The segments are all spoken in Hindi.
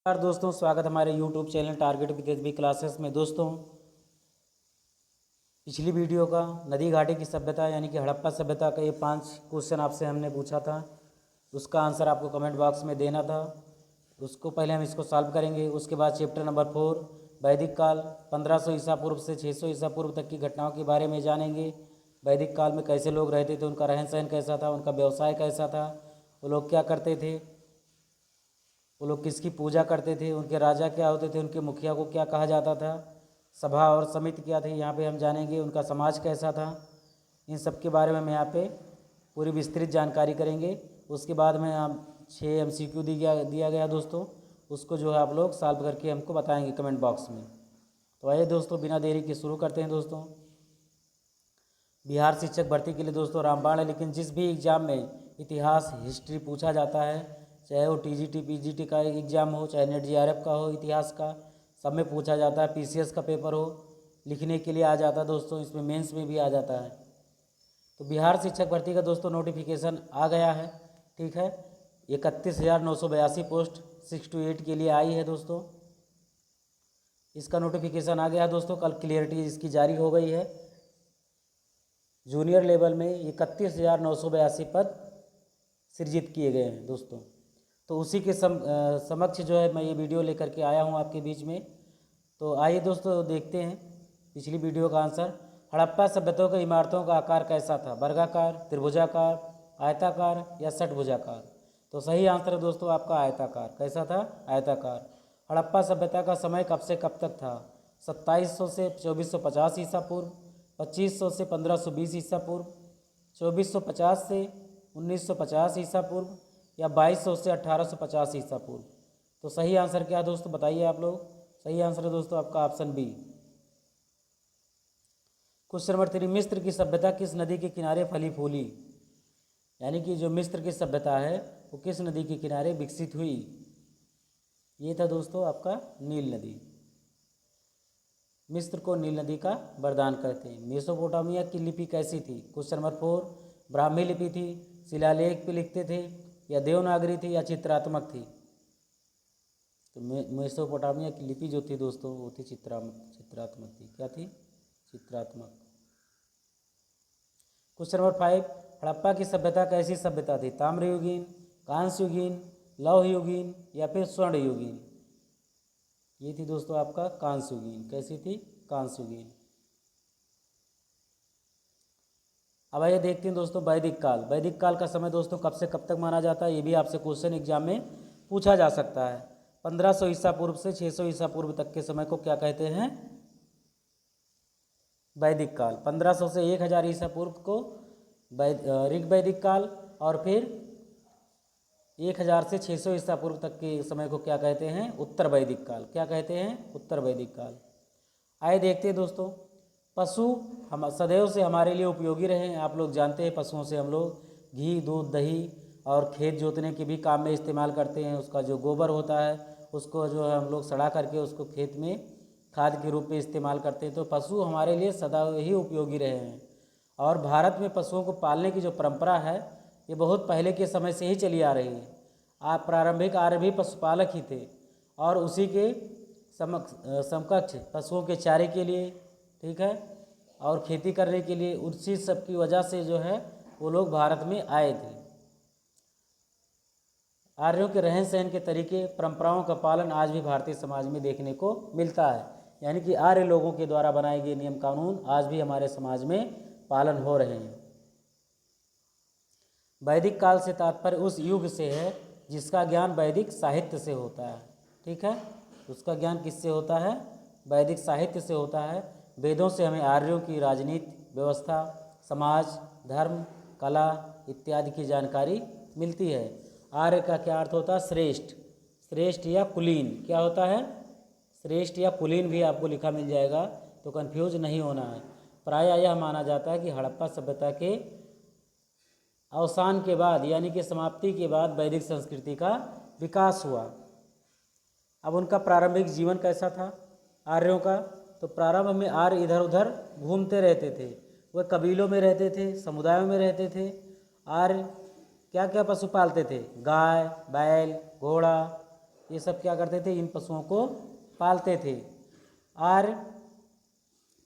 नमस्कार दोस्तों, स्वागत हमारे YouTube चैनल टारगेट विद भी क्लासेस में। दोस्तों, पिछली वीडियो का नदी घाटी की सभ्यता यानी कि हड़प्पा सभ्यता का ये 5 क्वेश्चन आपसे हमने पूछा था। उसका आंसर आपको कमेंट बॉक्स में देना था। उसको पहले हम इसको सॉल्व करेंगे। उसके बाद चैप्टर नंबर 4 वैदिक काल 1500 ईसा पूर्व से 600 ईसा पूर्व तक की घटनाओं के बारे में जानेंगे। वैदिक काल में कैसे लोग रहते थे, उनका रहन सहन कैसा था, उनका व्यवसाय कैसा था, वो लोग क्या करते थे, वो लोग किसकी पूजा करते थे, उनके राजा क्या होते थे, उनके मुखिया को क्या कहा जाता था, सभा और समिति क्या थे, यहाँ पे हम जानेंगे। उनका समाज कैसा था, इन सब के बारे में हम यहाँ पे पूरी विस्तृत जानकारी करेंगे। उसके बाद में हम 6 MCQ दिया गया दोस्तों, उसको जो है आप लोग सॉल्व करके हमको बताएंगे कमेंट बॉक्स में। तो आइए दोस्तों, बिना देरी के शुरू करते हैं। दोस्तों, बिहार शिक्षक भर्ती के लिए दोस्तों रामबाण है, लेकिन जिस भी एग्ज़ाम में इतिहास हिस्ट्री पूछा जाता है, चाहे वो TGT PGT का एग्ज़ाम हो, चाहे NET JRF का हो, इतिहास का सब में पूछा जाता है। PCS का पेपर हो, लिखने के लिए आ जाता है दोस्तों, इसमें मेंस में भी आ जाता है। तो बिहार शिक्षक भर्ती का दोस्तों नोटिफिकेशन आ गया है, ठीक है। 31,982 पोस्ट 6 to 8 के लिए आई है दोस्तों। इसका नोटिफिकेशन आ गया है दोस्तों, कल क्लियरिटी इसकी जारी हो गई है। जूनियर लेवल में 31,982 पद सृजित किए गए हैं दोस्तों। तो उसी के समक्ष जो है मैं ये वीडियो लेकर के आया हूँ आपके बीच में। तो आइए दोस्तों, देखते हैं पिछली वीडियो का आंसर। हड़प्पा सभ्यता की इमारतों का आकार कैसा था, वर्गाकार, त्रिभुजाकार, आयताकार या षटभुजाकार। तो सही आंसर है दोस्तों आपका आयताकार। कैसा था? आयताकार। हड़प्पा सभ्यता का समय कब से कब तक था? 2700 से 2450 ईसा पूर्व, 2500 से 1520 ईसा पूर्व, 2450 से 1950 ईसा पूर्व या 2200 से 1850 ईसा पूर्व। तो सही आंसर क्या है दोस्तों, बताइए आप लोग। सही आंसर है दोस्तों आपका ऑप्शन बी। क्वेश्चन नंबर 3, मिस्र की सभ्यता किस नदी के किनारे फली फूली? यानी कि जो मिस्र की सभ्यता है वो किस नदी के किनारे विकसित हुई? ये था दोस्तों आपका नील नदी। मिस्र को नील नदी का वरदान कहते हैं। मेसोपोटामिया की लिपि कैसी थी? क्वेश्चन नंबर 4, ब्राह्मी लिपि थी, शिलालेख पे लिखते थे, या देवनागरी थी, या चित्रात्मक थी? तो मेसोपोटामिया की लिपि जो थी दोस्तों वो थी चित्रात्मक थी। क्या थी? चित्रात्मक। क्वेश्चन नंबर 5, हड़प्पा की सभ्यता कैसी सभ्यता थी? ताम्रयुगीन, कांस्ययुगीन, लौहयुगीन या फिर स्वर्णयुगीन? ये थी दोस्तों आपका कांस्ययुगीन। कैसी थी? कांस्ययुगीन। अब आइए देखते हैं दोस्तों वैदिक काल। वैदिक काल का समय दोस्तों कब से कब तक माना जाता है? ये भी आपसे क्वेश्चन एग्जाम में पूछा जा सकता है। 1500 ईसा पूर्व से 600 ईसा पूर्व तक के समय को क्या कहते हैं? वैदिक काल। 1500 से 1000 ईसा पूर्व को ऋग वैदिक काल, और फिर 1000 से 600 ईसा पूर्व तक के समय को क्या कहते हैं? उत्तर वैदिक काल। क्या कहते हैं? उत्तर वैदिक काल। आइए देखते हैं दोस्तों, पशु हम सदैव से हमारे लिए उपयोगी रहे हैं। आप लोग जानते हैं पशुओं से हम लोग घी, दूध, दही और खेत जोतने के भी काम में इस्तेमाल करते हैं। उसका जो गोबर होता है उसको जो है हम लोग सड़ा करके उसको खेत में खाद के रूप में इस्तेमाल करते हैं। तो पशु हमारे लिए सदा ही उपयोगी रहे हैं। और भारत में पशुओं को पालने की जो परंपरा है ये बहुत पहले के समय से ही चली आ रही है। आप प्रारंभिक आर्य भी पशुपालक ही थे, और उसी के समकक्ष पशुओं के चारे के लिए, ठीक है, और खेती करने के लिए, उसी सब की वजह से जो है वो लोग भारत में आए थे। आर्यों के रहन सहन के तरीके, परंपराओं का पालन आज भी भारतीय समाज में देखने को मिलता है। यानी कि आर्य लोगों के द्वारा बनाए गए नियम कानून आज भी हमारे समाज में पालन हो रहे हैं। वैदिक काल से तात्पर्य उस युग से है जिसका ज्ञान वैदिक साहित्य से होता है, ठीक है। उसका ज्ञान किससे होता है? वैदिक साहित्य से होता है। वेदों से हमें आर्यों की राजनीति व्यवस्था, समाज, धर्म, कला इत्यादि की जानकारी मिलती है। आर्य का क्या अर्थ होता है? श्रेष्ठ। श्रेष्ठ या कुलीन। क्या होता है? श्रेष्ठ या कुलीन भी आपको लिखा मिल जाएगा, तो कंफ्यूज नहीं होना है। प्रायः यह माना जाता है कि हड़प्पा सभ्यता के अवसान के बाद यानी कि समाप्ति के बाद वैदिक संस्कृति का विकास हुआ। अब उनका प्रारंभिक जीवन कैसा था आर्यों का? तो प्रारंभ में आर्य इधर उधर घूमते रहते थे। वह कबीलों में रहते थे, समुदायों में रहते थे। आर्य क्या क्या पशु पालते थे? गाय, बैल, घोड़ा, ये सब क्या करते थे, इन पशुओं को पालते थे। और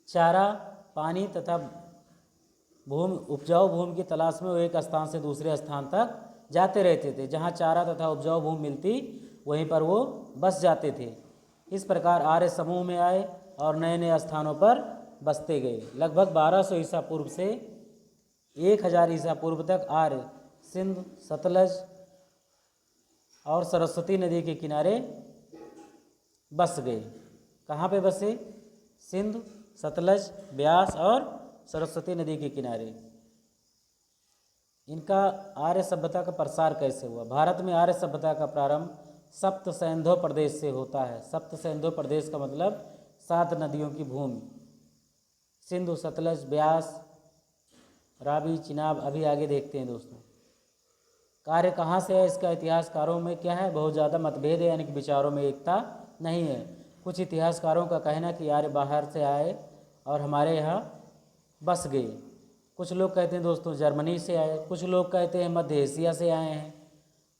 चारा, पानी तथा उपजाऊ भूमि की तलाश में वो एक स्थान से दूसरे स्थान तक जाते रहते थे। जहाँ चारा तथा उपजाऊ भूमि मिलती वहीं पर वो बस जाते थे। इस प्रकार आर्य समूह में आए और नए नए स्थानों पर बसते गए। लगभग 1200 ईसा पूर्व से 1000 ईसा पूर्व तक आर्य सिंध, सतलज और सरस्वती नदी के किनारे बस गए। कहाँ पे बसे? सिंध, सतलज, ब्यास और सरस्वती नदी के किनारे। इनका आर्य सभ्यता का प्रसार कैसे हुआ? भारत में आर्य सभ्यता का प्रारंभ सप्त सैंधव प्रदेश से होता है। सप्त सैंधव प्रदेश का मतलब 7 नदियों की भूमि, सिंधु, सतलज, ब्यास, रावी, चिनाब। अभी आगे देखते हैं दोस्तों। कार्य कहाँ से है, इसका इतिहासकारों में क्या है, बहुत ज़्यादा मतभेद है, यानी कि विचारों में एकता नहीं है। कुछ इतिहासकारों का कहना कि आर्य बाहर से आए और हमारे यहाँ बस गए। कुछ लोग कहते हैं दोस्तों जर्मनी से आए, कुछ लोग कहते हैं मध्य एशिया से आए हैं।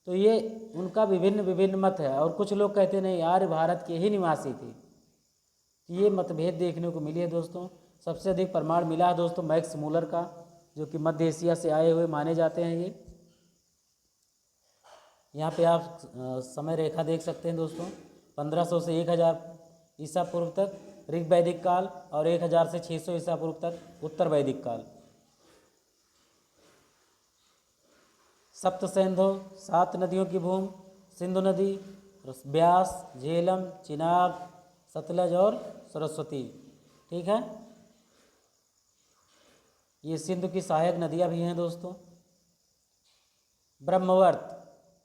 तो ये उनका विभिन्न मत है। और कुछ लोग कहते हैं नहीं, आर्य भारत के ही निवासी थे। ये मतभेद देखने को मिली है दोस्तों। सबसे अधिक प्रमाण मिला है दोस्तों मैक्स मूलर का, जो कि मध्य एशिया से आए हुए माने जाते हैं। ये यहाँ पे आप समय रेखा देख सकते हैं दोस्तों। 1500 से 1000 ईसा पूर्व तक ऋग वैदिक काल और 1000 से 600 ईसा पूर्व तक उत्तर वैदिक काल। सप्त सैंधव 7 नदियों की भूमि, सिंधु नदी, ब्यास, झेलम, चिनाब, सतलज और सरस्वती। ठीक है, ये सिंधु की सहायक नदियाँ भी हैं दोस्तों। ब्रह्मवर्त,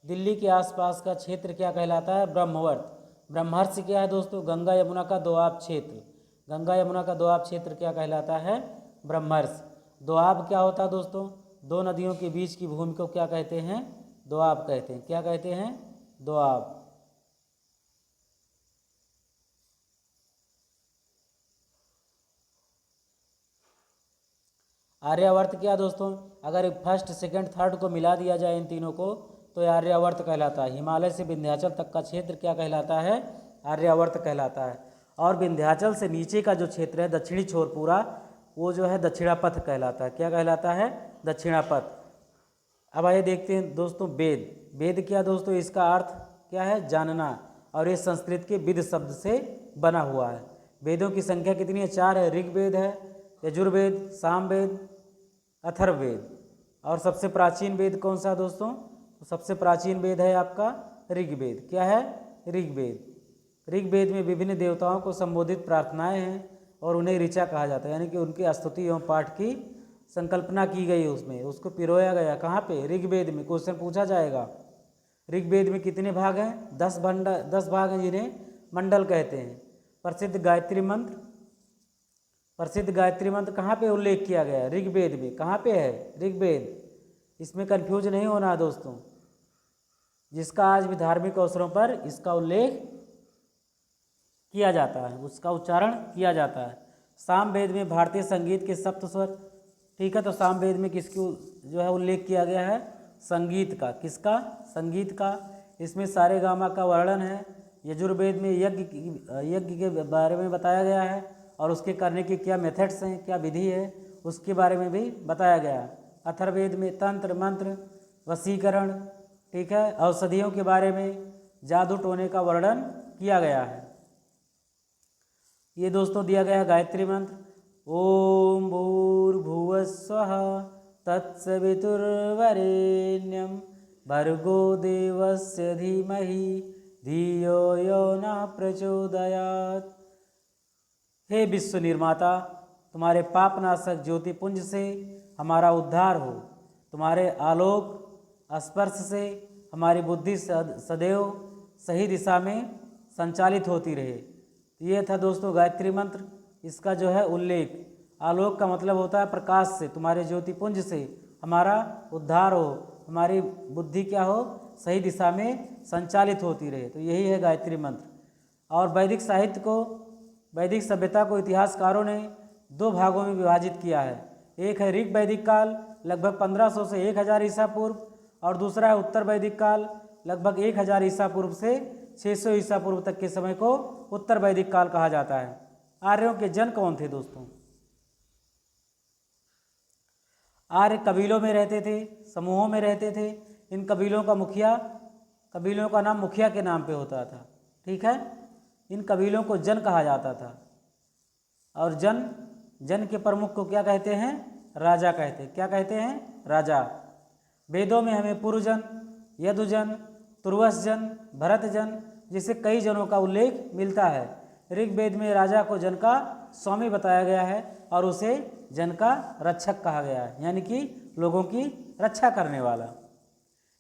दिल्ली के आसपास का क्षेत्र क्या कहलाता है? ब्रह्मवर्त। ब्रह्मर्षि क्या है दोस्तों? गंगा यमुना का दोआब क्षेत्र। गंगा यमुना का दोआब क्षेत्र क्या कहलाता है? ब्रह्मर्षि। दोआब क्या होता है दोस्तों? 2 नदियों के बीच की भूमि को क्या कहते हैं? दोआब कहते हैं। क्या कहते हैं? दोआब। आर्यावर्त क्या दोस्तों? अगर फर्स्ट, सेकंड, थर्ड को मिला दिया जाए इन तीनों को तो ये आर्यावर्त कहलाता है। हिमालय से विंध्याचल तक का क्षेत्र क्या कहलाता है? आर्यावर्त कहलाता है। और विंध्याचल से नीचे का जो क्षेत्र है, दक्षिणी छोर पूरा, वो जो है दक्षिणापथ कहलाता है। क्या कहलाता है? दक्षिणापथ। अब आइए देखते हैं दोस्तों वेद। वेद क्या दोस्तों? इसका अर्थ क्या है? जानना। और ये संस्कृत के विद शब्द से बना हुआ है। वेदों की संख्या कितनी है? 4 है। ऋग्वेद है, यजुर्वेद, सामवेद, अथर्ववेद। और सबसे प्राचीन वेद कौन सा है दोस्तों? तो सबसे प्राचीन वेद है आपका ऋग्वेद। क्या है? ऋग्वेद। ऋग्वेद में विभिन्न देवताओं को संबोधित प्रार्थनाएं हैं और उन्हें ऋचा कहा जाता है, यानी कि उनकी स्तुति एवं पाठ की संकल्पना की गई उसमें, उसको पिरोया गया। कहाँ पे? ऋग्वेद में। क्वेश्चन पूछा जाएगा। ऋग्वेद में कितने भाग हैं? 10 भाग हैं, जिन्हें मंडल कहते हैं। प्रसिद्ध गायत्री मंत्र कहाँ पे उल्लेख किया गया है? ऋग्वेद में। कहाँ पे है? ऋग्वेद। इसमें कंफ्यूज नहीं होना है दोस्तों, जिसका आज भी धार्मिक अवसरों पर इसका उल्लेख किया जाता है, उसका उच्चारण किया जाता है। सामवेद में भारतीय संगीत के सप्त स्वर। ठीक है, तो सामवेद में किसकी जो है उल्लेख किया गया है? संगीत का। किसका? संगीत का। इसमें सारे गामा का वर्णन है। यजुर्वेद में यज्ञ के बारे में बताया गया है और उसके करने के क्या मेथड्स हैं, क्या विधि है, उसके बारे में भी बताया गया है। अथर्ववेद में तंत्र, मंत्र, वशीकरण, ठीक है, औषधियों के बारे में, जादू टोने का वर्णन किया गया है। ये दोस्तों दिया गया है गायत्री मंत्र। ओम भूर्भुवस्वः तत्सवितुर्वरेण्यं भर्गो देवस्य धीमहि धियो यो नः प्रचोदयात्। हे विश्व निर्माता, तुम्हारे पापनाशक ज्योतिपुंज से हमारा उद्धार हो। तुम्हारे आलोक स्पर्श से हमारी बुद्धि सदैव सही दिशा में संचालित होती रहे। ये था दोस्तों गायत्री मंत्र। इसका जो है उल्लेख, आलोक का मतलब होता है प्रकाश से, तुम्हारे ज्योतिपुंज से हमारा उद्धार हो, हमारी बुद्धि क्या हो? सही दिशा में संचालित होती रहे। तो यही है गायत्री मंत्र। और वैदिक साहित्य को, वैदिक सभ्यता को इतिहासकारों ने 2 भागों में विभाजित किया है। एक है ऋग वैदिक काल लगभग 1500 से 1000 ईसा पूर्व, और दूसरा है उत्तर वैदिक काल लगभग 1000 ईसा पूर्व से 600 ईसा पूर्व तक के समय को उत्तर वैदिक काल कहा जाता है। आर्यों के जन कौन थे दोस्तों? आर्य कबीलों में रहते थे, समूहों में रहते थे। इन कबीलों का नाम मुखिया के नाम पे होता था। ठीक है, इन कबीलों को जन कहा जाता था। और जन के प्रमुख को क्या कहते हैं? राजा कहते हैं। क्या कहते हैं? राजा। वेदों में हमें पुरुजन, यदुजन, तुर्वसजन, भरतजन जैसे कई जनों का उल्लेख मिलता है। ऋग्वेद में राजा को जन का स्वामी बताया गया है और उसे जन का रक्षक कहा गया है, यानी कि लोगों की रक्षा करने वाला।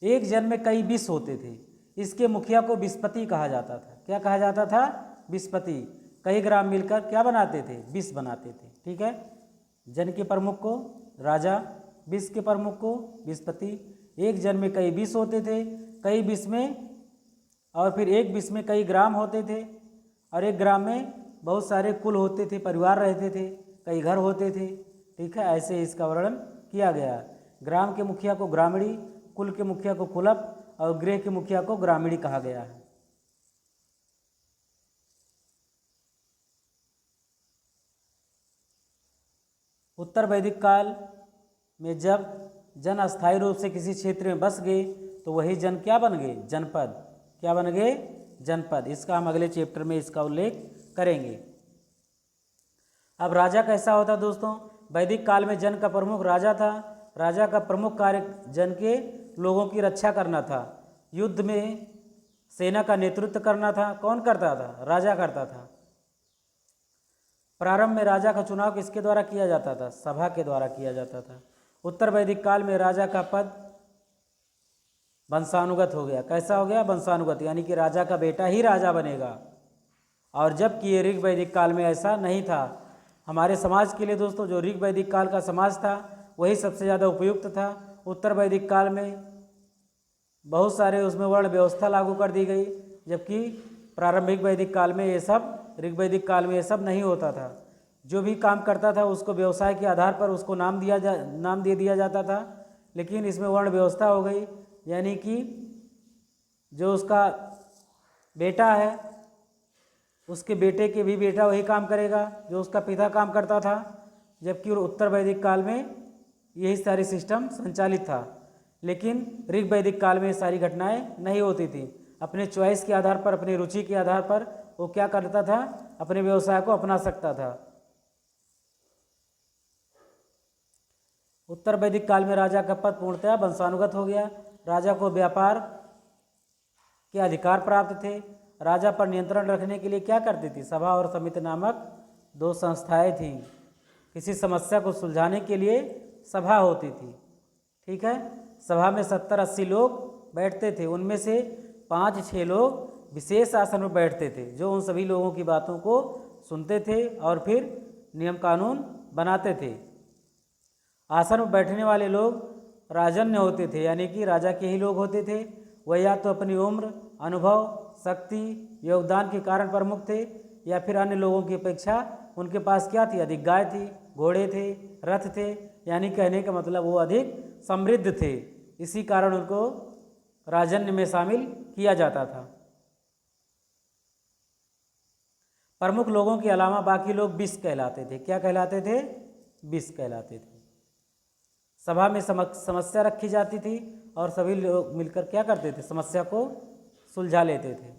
एक जन में कई विष होते थे। इसके मुखिया को विषपति कहा जाता था। क्या कहा जाता था? विषपति। कई ग्राम मिलकर क्या बनाते थे? विष बनाते थे। ठीक है, जन के प्रमुख को राजा, विष के प्रमुख को विषपति। एक जन में कई विष होते थे, कई विष में, और फिर एक विष में कई ग्राम होते थे, और एक ग्राम में बहुत सारे कुल होते थे, परिवार रहते थे, कई घर होते थे। ठीक है, ऐसे इसका वर्णन किया गया। ग्राम के मुखिया को ग्रामीणी, कुल के मुखिया को कुलप और गृह के मुखिया को ग्रामीणी कहा गया है। उत्तर वैदिक काल में जब जन अस्थायी रूप से किसी क्षेत्र में बस गए तो वही जन क्या बन गए? जनपद। क्या बन गए? जनपद। इसका हम अगले चैप्टर में इसका उल्लेख करेंगे। अब राजा कैसा होता दोस्तों? वैदिक काल में जन का प्रमुख राजा था। राजा का प्रमुख कार्य जन के लोगों की रक्षा करना था। युद्ध में सेना का नेतृत्व करना था। कौन करता था? राजा करता था। प्रारंभ में राजा का चुनाव किसके द्वारा किया जाता था? सभा के द्वारा किया जाता था। उत्तर वैदिक काल में राजा का पद वंशानुगत हो गया। कैसा हो गया? वंशानुगत, यानी कि राजा का बेटा ही राजा बनेगा। और जबकि ये ऋग वैदिक काल में ऐसा नहीं था। हमारे समाज के लिए दोस्तों जो ऋग वैदिक काल का समाज था वही सबसे ज़्यादा उपयुक्त था। उत्तर वैदिक काल में बहुत सारे उसमें वर्ण व्यवस्था लागू कर दी गई, जबकि प्रारंभिक वैदिक काल में ये सब, ऋग वैदिक काल में ये सब नहीं होता था। जो भी काम करता था उसको व्यवसाय के आधार पर उसको नाम दे दिया जाता था। लेकिन इसमें वर्ण व्यवस्था हो गई, यानी कि जो उसका बेटा है उसके बेटे के भी बेटा वही काम करेगा जो उसका पिता काम करता था। जबकि उत्तर वैदिक काल में यही सारी सिस्टम संचालित था। लेकिन ऋग वैदिक काल में ये सारी घटनाएं नहीं होती थी। अपने चॉइस के आधार पर, अपनी रुचि के आधार पर वो क्या करता था? अपने व्यवसाय को अपना सकता था। उत्तर वैदिक काल में राजा का पद पूर्णतः वंशानुगत हो गया। राजा को व्यापार के अधिकार प्राप्त थे। राजा पर नियंत्रण रखने के लिए क्या करती थी? सभा और समिति नामक दो संस्थाएं थीं। किसी समस्या को सुलझाने के लिए सभा होती थी। ठीक है, सभा में 70-80 लोग बैठते थे। उनमें से 5-6 लोग विशेष आसन में बैठते थे जो उन सभी लोगों की बातों को सुनते थे और फिर नियम कानून बनाते थे। आसन में बैठने वाले लोग राजन्य होते थे, यानी कि राजा के ही लोग होते थे। वह या तो अपनी उम्र, अनुभव, शक्ति, योगदान के कारण प्रमुख थे, या फिर अन्य लोगों की अपेक्षा उनके पास क्या थी? अधिक गाय थी, घोड़े थे, रथ थे, यानी कहने का मतलब वो अधिक समृद्ध थे। इसी कारण उनको राजन्य में शामिल किया जाता था। प्रमुख लोगों के अलावा बाकी लोग विष कहलाते थे। क्या कहलाते थे? विष कहलाते थे। सभा में समस्या रखी जाती थी और सभी लोग मिलकर क्या करते थे? समस्या को सुलझा लेते थे।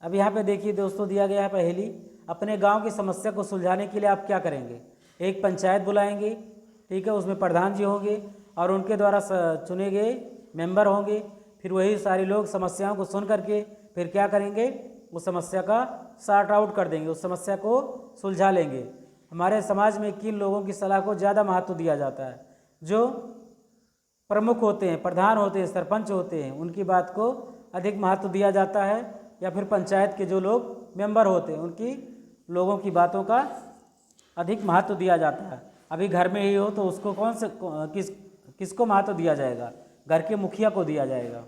अब यहाँ पे देखिए दोस्तों, दिया गया है पहेली। अपने गांव की समस्या को सुलझाने के लिए आप क्या करेंगे? एक पंचायत बुलाएंगे, ठीक है, उसमें प्रधान जी होंगे और उनके द्वारा चुने गए मेंबर होंगे। फिर वही सारे लोग समस्याओं को सुन करके फिर क्या करेंगे? उस समस्या का सॉर्ट आउट कर देंगे, उस समस्या को सुलझा लेंगे। हमारे समाज में किन लोगों की सलाह को ज़्यादा महत्व दिया जाता है? जो प्रमुख होते हैं, प्रधान होते हैं, सरपंच होते हैं, उनकी बात को अधिक महत्व दिया जाता है, या फिर पंचायत के जो लोग मेंबर होते हैं उनकी लोगों की बातों का अधिक महत्व दिया जाता है? अभी घर में ही हो तो उसको किसको महत्व दिया जाएगा? घर के मुखिया को दिया जाएगा।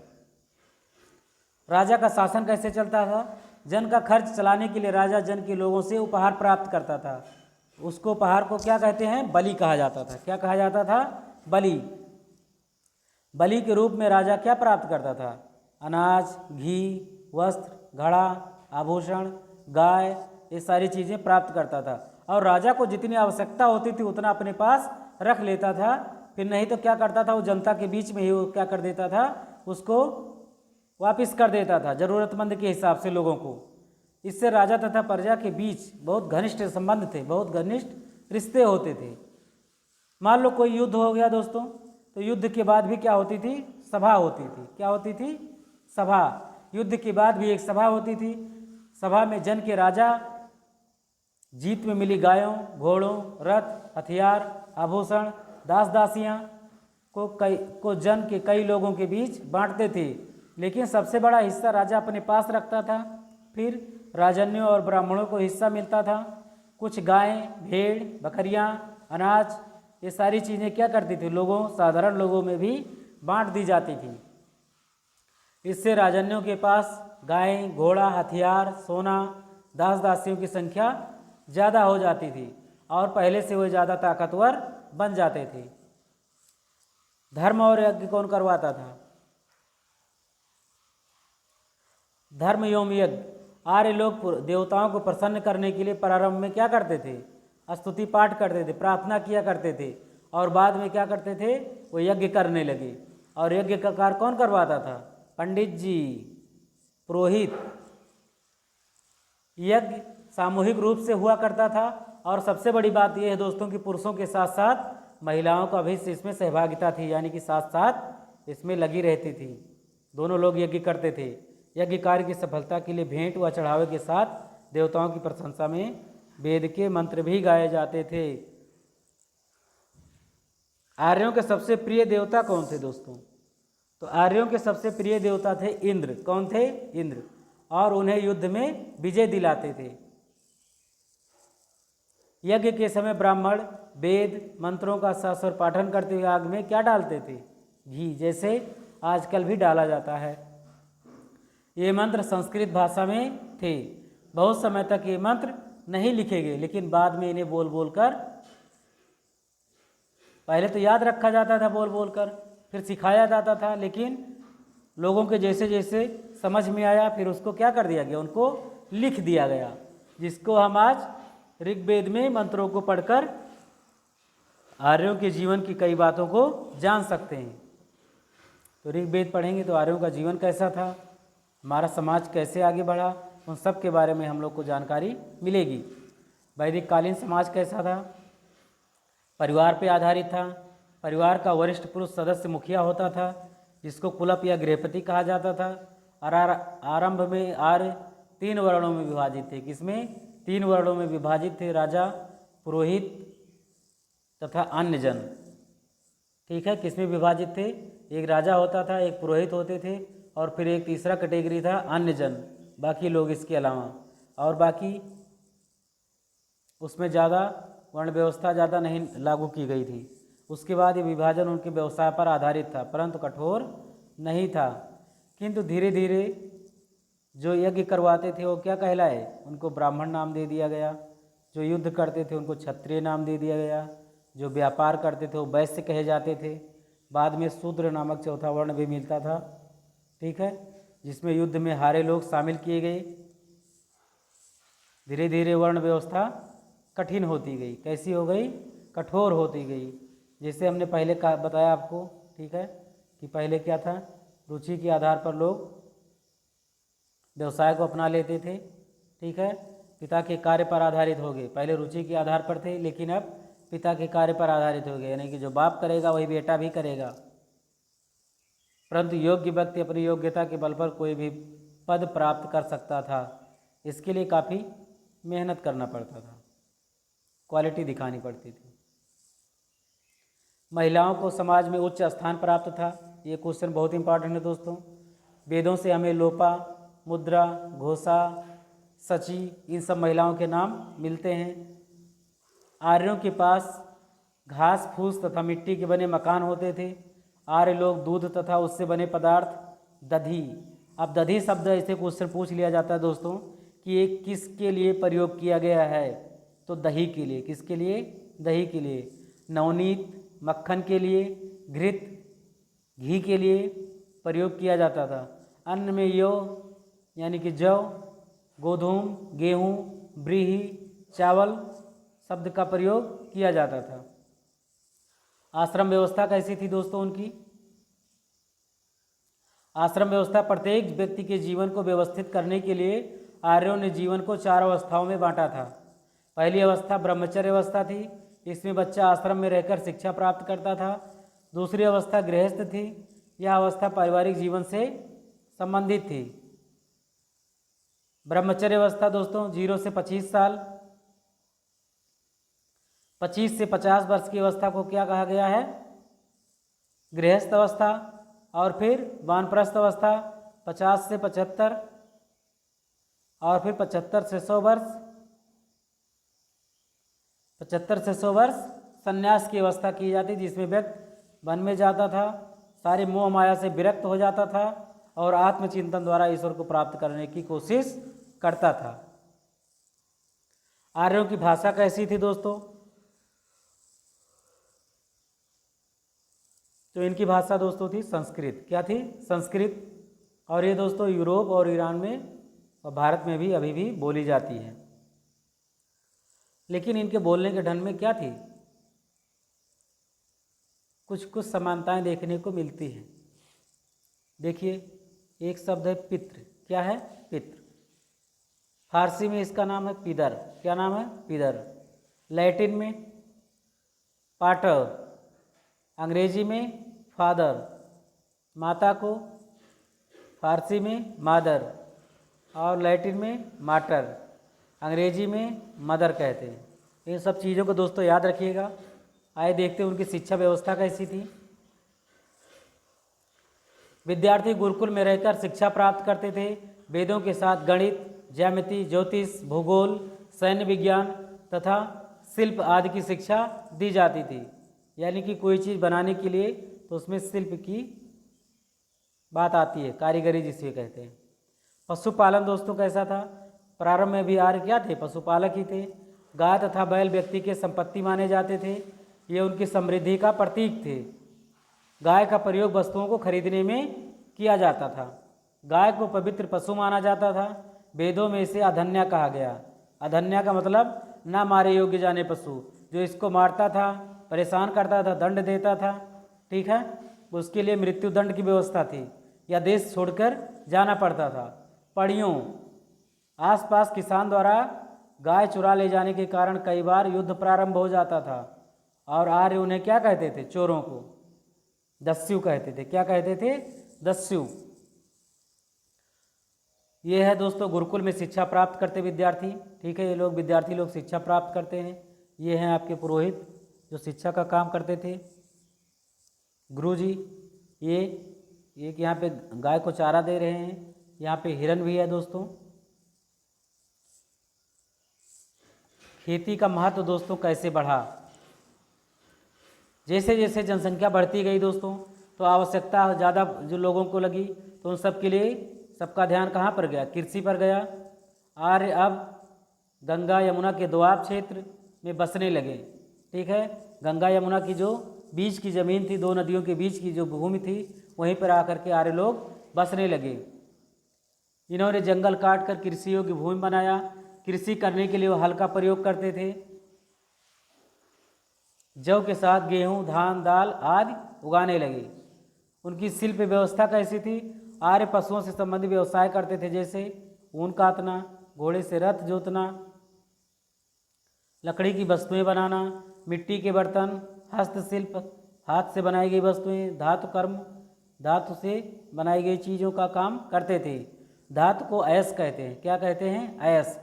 राजा का शासन कैसे चलता था? जन का खर्च चलाने के लिए राजा जन के लोगों से उपहार प्राप्त करता था। उसको उपहार को क्या कहते हैं? बलि कहा जाता था। क्या कहा जाता था? बलि। बलि के रूप में राजा क्या प्राप्त करता था? अनाज, घी, वस्त्र, घड़ा, आभूषण, गाय, ये सारी चीज़ें प्राप्त करता था। और राजा को जितनी आवश्यकता होती थी उतना अपने पास रख लेता था। फिर नहीं तो क्या करता था, वो जनता के बीच में ही वो क्या कर देता था, उसको वापस कर देता था ज़रूरतमंद के हिसाब से लोगों को। इससे राजा तथा प्रजा के बीच बहुत घनिष्ठ संबंध थे, बहुत घनिष्ठ रिश्ते होते थे। मान लो कोई युद्ध हो गया दोस्तों, तो युद्ध के बाद भी क्या होती थी, सभा होती थी। क्या होती थी, सभा। युद्ध के बाद भी एक सभा होती थी। सभा में जन के राजा जीत में मिली गायों, घोड़ों, रथ, हथियार, आभूषण, दास दासियां को जन के कई लोगों के बीच बांटते थे, लेकिन सबसे बड़ा हिस्सा राजा अपने पास रखता था। फिर राजन्यों और ब्राह्मणों को हिस्सा मिलता था। कुछ गायें, भेड़, बकरियां, अनाज, ये सारी चीज़ें क्या करती थी, लोगों, साधारण लोगों में भी बांट दी जाती थी। इससे राजन्यों के पास गायें, घोड़ा, हथियार, सोना, दास दासियों की संख्या ज़्यादा हो जाती थी और पहले से वो ज़्यादा ताकतवर बन जाते थे। धर्म और यज्ञ कौन करवाता था, धर्म एवं यज्ञ। आर्य लोग देवताओं को प्रसन्न करने के लिए प्रारंभ में क्या करते थे, स्तुति पाठ करते थे, प्रार्थना किया करते थे, और बाद में क्या करते थे, वो यज्ञ करने लगे। और यज्ञ का कार्य कौन करवाता था, पंडित जी, पुरोहित। यज्ञ सामूहिक रूप से हुआ करता था। और सबसे बड़ी बात यह है दोस्तों कि पुरुषों के साथ साथ महिलाओं का भी इसमें सहभागिता थी, यानी कि साथ साथ इसमें लगी रहती थी। दोनों लोग यज्ञ करते थे। यज्ञ कार्य की सफलता के लिए भेंट व चढ़ावे के साथ देवताओं की प्रशंसा में वेद के मंत्र भी गाए जाते थे। आर्यों के सबसे प्रिय देवता कौन थे दोस्तों, तो आर्यों के सबसे प्रिय देवता थे इंद्र। कौन थे, इंद्र। और उन्हें युद्ध में विजय दिलाते थे। यज्ञ के समय ब्राह्मण वेद मंत्रों का सस्वर पाठन करते हुए आग में क्या डालते थे, घी, जैसे आजकल भी डाला जाता है। ये मंत्र संस्कृत भाषा में थे। बहुत समय तक ये मंत्र नहीं लिखे गए, लेकिन बाद में इन्हें बोल बोल कर, पहले तो याद रखा जाता था बोल बोल कर, फिर सिखाया जाता था, लेकिन लोगों के जैसे जैसे समझ में आया फिर उसको क्या कर दिया गया, उनको लिख दिया गया, जिसको हम आज ऋग्वेद में मंत्रों को पढ़कर आर्यों के जीवन की कई बातों को जान सकते हैं। तो ऋग्वेद पढ़ेंगे तो आर्यों का जीवन कैसा था, हमारा समाज कैसे आगे बढ़ा, उन सब के बारे में हम लोग को जानकारी मिलेगी। वैदिक कालीन समाज कैसा था, परिवार पे आधारित था। परिवार का वरिष्ठ पुरुष सदस्य मुखिया होता था, जिसको कुलप या गृहपति कहा जाता था। और आरंभ में आर्य 3 वर्णों में विभाजित थे। किसमें, 3 वर्णों में विभाजित थे, राजा, पुरोहित तथा अन्य जन। ठीक है, किसमें विभाजित थे, एक राजा होता था, एक पुरोहित होते थे, और फिर एक तीसरा कैटेगरी था अन्य जन, बाकी लोग इसके अलावा। और बाकी उसमें ज़्यादा वर्ण व्यवस्था ज़्यादा नहीं लागू की गई थी। उसके बाद ये विभाजन उनके व्यवसाय पर आधारित था, परंतु कठोर नहीं था। किंतु धीरे धीरे जो यज्ञ करवाते थे वो क्या कहलाए, उनको ब्राह्मण नाम दे दिया गया। जो युद्ध करते थे उनको क्षत्रिय नाम दे दिया गया। जो व्यापार करते थे वो वैश्य कहे जाते थे। बाद में शूद्र नामक चौथा वर्ण भी मिलता था, ठीक है, जिसमें युद्ध में हारे लोग शामिल किए गए। धीरे धीरे वर्ण व्यवस्था कठिन होती गई। कैसी हो गई, कठोर होती गई। जैसे हमने पहले बताया आपको, ठीक है, कि पहले क्या था, रुचि के आधार पर लोग व्यवसाय को अपना लेते थे। ठीक है, पिता के कार्य पर आधारित हो गए। पहले रुचि के आधार पर थे, लेकिन अब पिता के कार्य पर आधारित हो गए, यानी कि जो बाप करेगा वही बेटा भी करेगा। परंतु योग्य व्यक्ति अपनी योग्यता के बल पर कोई भी पद प्राप्त कर सकता था। इसके लिए काफ़ी मेहनत करना पड़ता था, क्वालिटी दिखानी पड़ती थी। महिलाओं को समाज में उच्च स्थान प्राप्त था। ये क्वेश्चन बहुत इंपॉर्टेंट है दोस्तों। वेदों से हमें लोपा, मुद्रा, घोषा, सची, इन सब महिलाओं के नाम मिलते हैं। आर्यों के पास घास फूस तथा मिट्टी के बने मकान होते थे। आर्य लोग दूध तथा उससे बने पदार्थ, दधी। अब दधी शब्द ऐसे क्वेश्चन पूछ लिया जाता है दोस्तों कि ये किसके लिए प्रयोग किया गया है, तो दही के लिए। किसके लिए, दही के लिए। नवनीत, मक्खन के लिए, घृत, घी के लिए प्रयोग किया जाता था। अन्न में यो यानी कि जौ, गोधूम, गेहूँ, व्रीहि, चावल शब्द का प्रयोग किया जाता था। आश्रम व्यवस्था कैसी थी दोस्तों उनकी? आश्रम व्यवस्था प्रत्येक व्यक्ति के जीवन को व्यवस्थित करने के लिए आर्यों ने जीवन को 4 अवस्थाओं में बांटा था। पहली अवस्था ब्रह्मचर्य अवस्था थी, इसमें बच्चा आश्रम में रहकर शिक्षा प्राप्त करता था। दूसरी अवस्था गृहस्थ थी, यह अवस्था पारिवारिक जीवन से संबंधित थी। ब्रह्मचर्य अवस्था दोस्तों 0 से 25 साल, 25 से 50 वर्ष की अवस्था को क्या कहा गया है? गृहस्थ अवस्था। और फिर वानप्रस्थ अवस्था 50 से 75, और फिर 75 से 100 वर्ष, 75 से 100 वर्ष संन्यास की अवस्था की जाती, जिसमें व्यक्ति वन में जाता था, सारी मोह माया से विरक्त हो जाता था और आत्मचिंतन द्वारा ईश्वर को प्राप्त करने की कोशिश करता था। आर्यों की भाषा कैसी थी दोस्तों? तो इनकी भाषा दोस्तों थी संस्कृत। क्या थी? संस्कृत। और ये दोस्तों यूरोप और ईरान में और भारत में भी अभी भी बोली जाती है। लेकिन इनके बोलने के ढंग में क्या थी? कुछ कुछ समानताएं देखने को मिलती हैं। देखिए, एक शब्द है पितृ। क्या है? पितृ। फारसी में इसका नाम है पिदर। क्या नाम है? पिदर। लैटिन में पाटर, अंग्रेजी में फादर, माता को फारसी में मादर और लैटिन में माटर, अंग्रेजी में मदर कहते हैं। इन सब चीज़ों को दोस्तों याद रखिएगा। आइए देखते हैं उनकी शिक्षा व्यवस्था कैसी थी। विद्यार्थी गुरुकुल में रहकर शिक्षा प्राप्त करते थे। वेदों के साथ गणित, ज्यामिति, ज्योतिष, भूगोल, सैन्य विज्ञान तथा शिल्प आदि की शिक्षा दी जाती थी। यानी कि कोई चीज़ बनाने के लिए तो उसमें शिल्प की बात आती है, कारीगरी जिसे कहते हैं। पशुपालन दोस्तों कैसा था? प्रारंभ में भी आर्य क्या थे? पशुपालक ही थे। गाय तथा बैल व्यक्ति के संपत्ति माने जाते थे, ये उनकी समृद्धि का प्रतीक थे। गाय का प्रयोग वस्तुओं को खरीदने में किया जाता था। गाय को पवित्र पशु माना जाता था। वेदों में इसे अधन्या कहा गया। अधन्या का मतलब ना मारे योग्य जाने पशु। जो इसको मारता था, परेशान करता था, दंड देता था, ठीक है, उसके लिए मृत्यु दंड की व्यवस्था थी या देश छोड़कर जाना पड़ता था। पड़ियों, आसपास किसान द्वारा गाय चुरा ले जाने के कारण कई बार युद्ध प्रारंभ हो जाता था और आर्य उन्हें क्या कहते थे? चोरों को दस्यु कहते थे। क्या कहते थे? दस्यु। ये है दोस्तों गुरुकुल में शिक्षा प्राप्त करते विद्यार्थी। ठीक है, ये लोग विद्यार्थी लोग शिक्षा प्राप्त करते हैं। ये हैं आपके पुरोहित जो शिक्षा का काम करते थे, गुरुजी। ये एक यहाँ पे गाय को चारा दे रहे हैं। यहाँ पे हिरन भी है दोस्तों। खेती का महत्व दोस्तों कैसे बढ़ा? जैसे जैसे जनसंख्या बढ़ती गई दोस्तों, तो आवश्यकता ज़्यादा जो लोगों को लगी, तो उन सब के लिए सबका ध्यान कहाँ पर गया? कृषि पर गया। आर्य अब गंगा यमुना के दोआब क्षेत्र में बसने लगे। ठीक है, गंगा यमुना की जो बीच की ज़मीन थी, 2 नदियों के बीच की जो भूमि थी, वहीं पर आकर के आर्य लोग बसने लगे। इन्होंने जंगल काट कर कृषि योग्य भूमि बनाया। कृषि करने के लिए वो हल का प्रयोग करते थे। जौ के साथ गेहूं, धान, दाल आदि उगाने लगे। उनकी शिल्प व्यवस्था कैसी थी? आर्य पशुओं से संबंधित व्यवसाय करते थे, जैसे ऊन काटना, घोड़े से रथ जोतना, लकड़ी की वस्तुएं बनाना, मिट्टी के बर्तन, हस्तशिल्प, हाथ से बनाई गई वस्तुएं, धातु कर्म, धातु से बनाई गई चीज़ों का काम करते थे। धातु को अयस कहते हैं। क्या कहते हैं? अयस।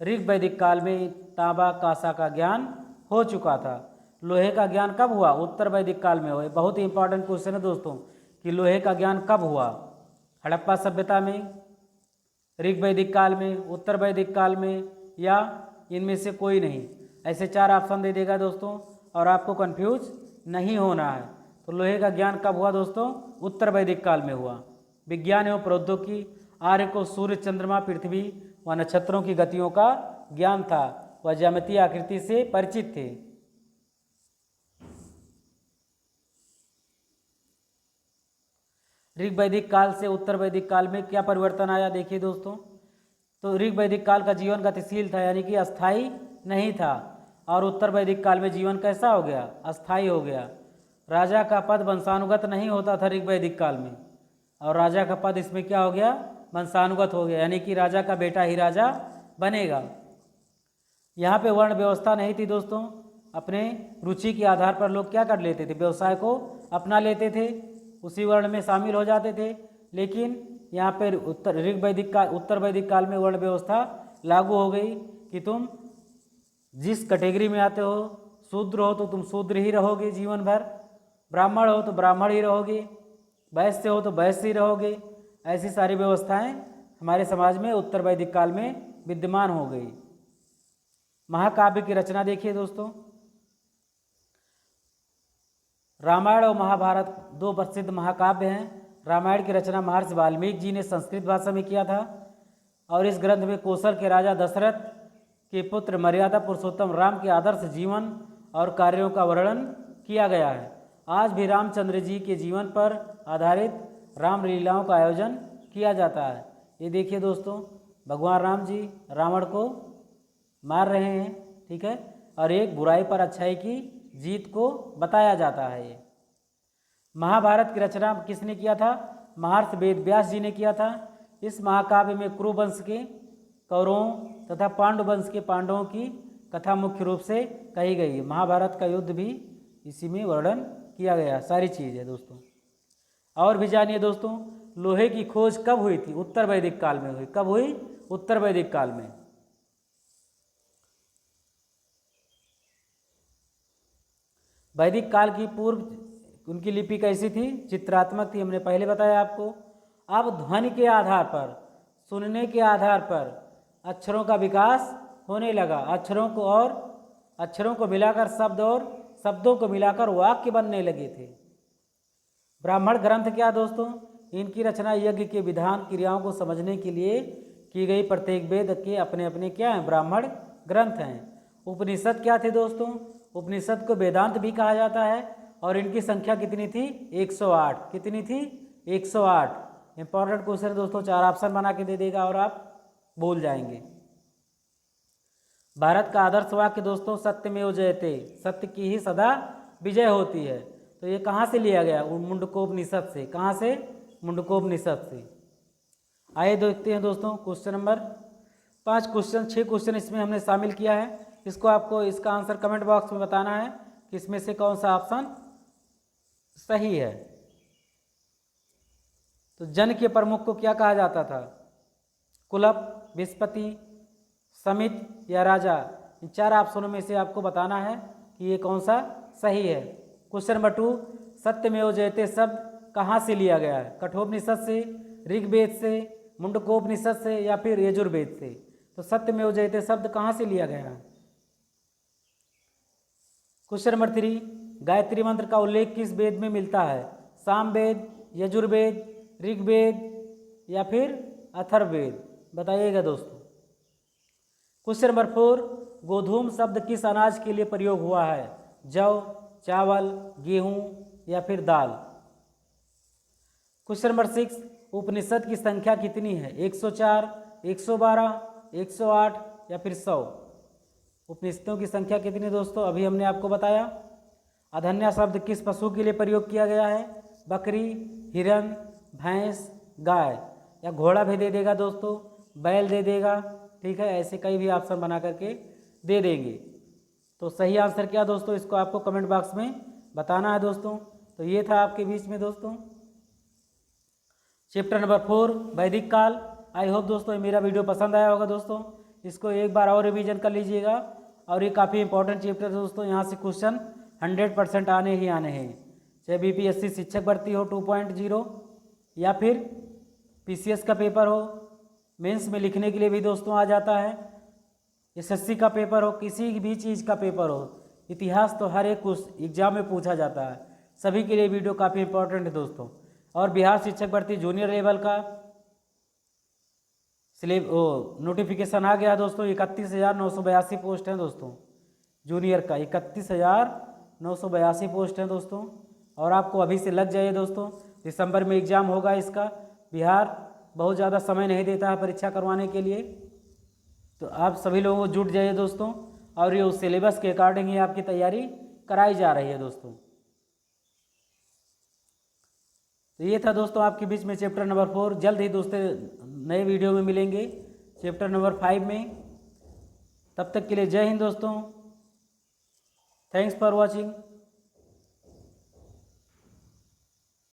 ऋग वैदिक काल में तांबा कांसा का ज्ञान हो चुका था। लोहे का ज्ञान कब हुआ? उत्तर वैदिक काल में हुआ। बहुत ही इंपॉर्टेंट क्वेश्चन है दोस्तों कि लोहे का ज्ञान कब हुआ? हड़प्पा सभ्यता में, ऋग वैदिक काल में, उत्तर वैदिक काल में, या इनमें से कोई नहीं। ऐसे 4 ऑप्शन दे देगा दोस्तों और आपको कंफ्यूज नहीं होना है। तो लोहे का ज्ञान कब हुआ दोस्तों? उत्तर वैदिक काल में हुआ। विज्ञान एवं प्रौद्योगिकी, आर्य को सूर्य, चंद्रमा, पृथ्वी व नक्षत्रों की गतियों का ज्ञान था। वह ज्यामितीय आकृति से परिचित थे। ऋग वैदिक काल से उत्तर वैदिक काल में क्या परिवर्तन आया, देखिए दोस्तों। तो ऋग वैदिक काल का जीवन गतिशील था, यानी कि अस्थाई नहीं था, और उत्तर वैदिक काल में जीवन कैसा हो गया, अस्थाई हो गया। राजा का पद वंशानुगत नहीं होता था ऋग वैदिक काल में, और राजा का पद इसमें क्या हो गया, वंशानुगत हो गया, यानी कि राजा का बेटा ही राजा बनेगा। यहाँ पे वर्ण व्यवस्था नहीं थी दोस्तों। अपने रुचि के आधार पर लोग क्या कर लेते थे, व्यवसाय को अपना लेते थे, उसी वर्ण में शामिल हो जाते थे। लेकिन यहाँ पर उत्तर वैदिक काल में वर्ण व्यवस्था लागू हो गई कि तुम जिस कैटेगरी में आते हो, शूद्र हो तो तुम शूद्र ही रहोगे जीवन भर, ब्राह्मण हो तो ब्राह्मण ही रहोगे, वैश्य हो तो वैश्य ही रहोगे। ऐसी सारी व्यवस्थाएं हमारे समाज में उत्तर वैदिक काल में विद्यमान हो गई। महाकाव्य की रचना देखिए दोस्तों। रामायण और महाभारत दो प्रसिद्ध महाकाव्य हैं। रामायण की रचना महर्षि वाल्मीकि जी ने संस्कृत भाषा में किया था, और इस ग्रंथ में कौशल के राजा दशरथ के पुत्र मर्यादा पुरुषोत्तम राम के आदर्श जीवन और कार्यों का वर्णन किया गया है। आज भी रामचंद्र जी के जीवन पर आधारित रामलीलाओं का आयोजन किया जाता है। ये देखिए दोस्तों, भगवान राम जी रावण को मार रहे हैं, ठीक है, और एक बुराई पर अच्छाई की जीत को बताया जाता है। ये महाभारत की रचना किसने किया था, महर्षि वेद व्यास जी ने किया था। इस महाकाव्य में कुरु वंश के कौरवों तथा पांडु वंश के पांडवों की कथा मुख्य रूप से कही गई है। महाभारत का युद्ध भी इसी में वर्णन किया गया, सारी चीज़ है दोस्तों। और भी जानिए दोस्तों, लोहे की खोज कब हुई थी, उत्तर वैदिक काल में हुई। कब हुई, उत्तर वैदिक काल में। वैदिक काल की पूर्व उनकी लिपि कैसी थी, चित्रात्मक थी, हमने पहले बताया आपको। अब ध्वनि के आधार पर, सुनने के आधार पर अक्षरों का विकास होने लगा। अक्षरों को मिलाकर शब्द और शब्दों को मिलाकर वाक्य बनने लगे थे। ब्राह्मण ग्रंथ क्या दोस्तों, इनकी रचना यज्ञ के विधान क्रियाओं को समझने के लिए की गई। प्रत्येक वेद के अपने अपने क्या हैं, ब्राह्मण ग्रंथ हैं। उपनिषद क्या थे दोस्तों, उपनिषद को वेदांत भी कहा जाता है, और इनकी संख्या कितनी थी, 108। कितनी थी, 108। इंपॉर्टेंट क्वेश्चन दोस्तों, 4 ऑप्शन बना के दे देगा और आप बोल जाएंगे। भारत का आदर्श वाक्य दोस्तों, सत्यमेव जयते, सत्य की ही सदा विजय होती है। तो ये कहाँ से लिया गया, मुंडकोपनिषद से। कहाँ से, मुंडकोपनिषद से। आइए देखते हैं दोस्तों क्वेश्चन नंबर 5 क्वेश्चन 6 क्वेश्चन इसमें हमने शामिल किया है। इसको आपको इसका आंसर कमेंट बॉक्स में बताना है कि इसमें से कौन सा ऑप्शन सही है। तो जन के प्रमुख को क्या कहा जाता था, कुलप, विस्पति, समित या राजा। इन 4 ऑप्शनों में से आपको बताना है कि ये कौन सा सही है। क्वेश्चन नंबर 2, सत्यमेव जयते शब्द कहाँ से लिया गया है, कठोपनिषद से, ऋग्वेद से, मुंडकोपनिषद से या फिर यजुर्वेद से। तो सत्यमेव जयते शब्द कहाँ से लिया गया है। क्वेश्चन नंबर 3, गायत्री मंत्र का उल्लेख किस वेद में मिलता है, सामवेद, यजुर्वेद, ऋग्वेद या फिर अथर्ववेद। बताइएगा दोस्तों। क्वेश्चन नंबर 4, गोधूम शब्द किस अनाज के लिए प्रयोग हुआ है, जौ, चावल, गेहूं या फिर दाल। क्वेश्चन नंबर 6, उपनिषद की संख्या कितनी है, 104, 112, 108 या फिर 100। उपनिषदों की संख्या कितनी दोस्तों, अभी हमने आपको बताया। अधन्या शब्द किस पशु के लिए प्रयोग किया गया है, बकरी, हिरन, भैंस, गाय या घोड़ा भी दे देगा दोस्तों, बैल दे देगा, ठीक है। ऐसे कई भी ऑप्शन बना करके दे देंगे। तो सही आंसर क्या दोस्तों, इसको आपको कमेंट बॉक्स में बताना है दोस्तों। तो ये था आपके बीच में दोस्तों चैप्टर नंबर 4 वैदिक काल। आई होप दोस्तों मेरा वीडियो पसंद आया होगा दोस्तों। इसको एक बार और रिवीजन कर लीजिएगा। और ये काफ़ी इंपॉर्टेंट चैप्टर है दोस्तों, यहाँ से क्वेश्चन 100% आने ही आने हैं। चाहे बीपीएससी शिक्षक भर्ती हो 2.0 या फिर पीसीएस का पेपर हो, मेंस में लिखने के लिए भी दोस्तों आ जाता है, एसएससी का पेपर हो, किसी भी चीज़ का पेपर हो, इतिहास तो हर एक एग्जाम में पूछा जाता है। सभी के लिए वीडियो काफ़ी इंपॉर्टेंट है दोस्तों। और बिहार शिक्षक भर्ती जूनियर लेवल का नोटिफिकेशन आ गया दोस्तों। 31,982 पोस्ट हैं दोस्तों, जूनियर का 31,982 पोस्ट हैं दोस्तों। और आपको अभी से लग जाइए दोस्तों, दिसंबर में एग्ज़ाम होगा इसका। बिहार बहुत ज़्यादा समय नहीं देता है परीक्षा करवाने के लिए, तो आप सभी लोगों को जुट जाइए दोस्तों, और ये उस सिलेबस के अकॉर्डिंग ही आपकी तैयारी कराई जा रही है दोस्तों। तो ये था दोस्तों आपके बीच में चैप्टर नंबर 4। जल्द ही दोस्तों नए वीडियो में मिलेंगे चैप्टर नंबर 5 में। तब तक के लिए जय हिंद दोस्तों। Thanks for watching.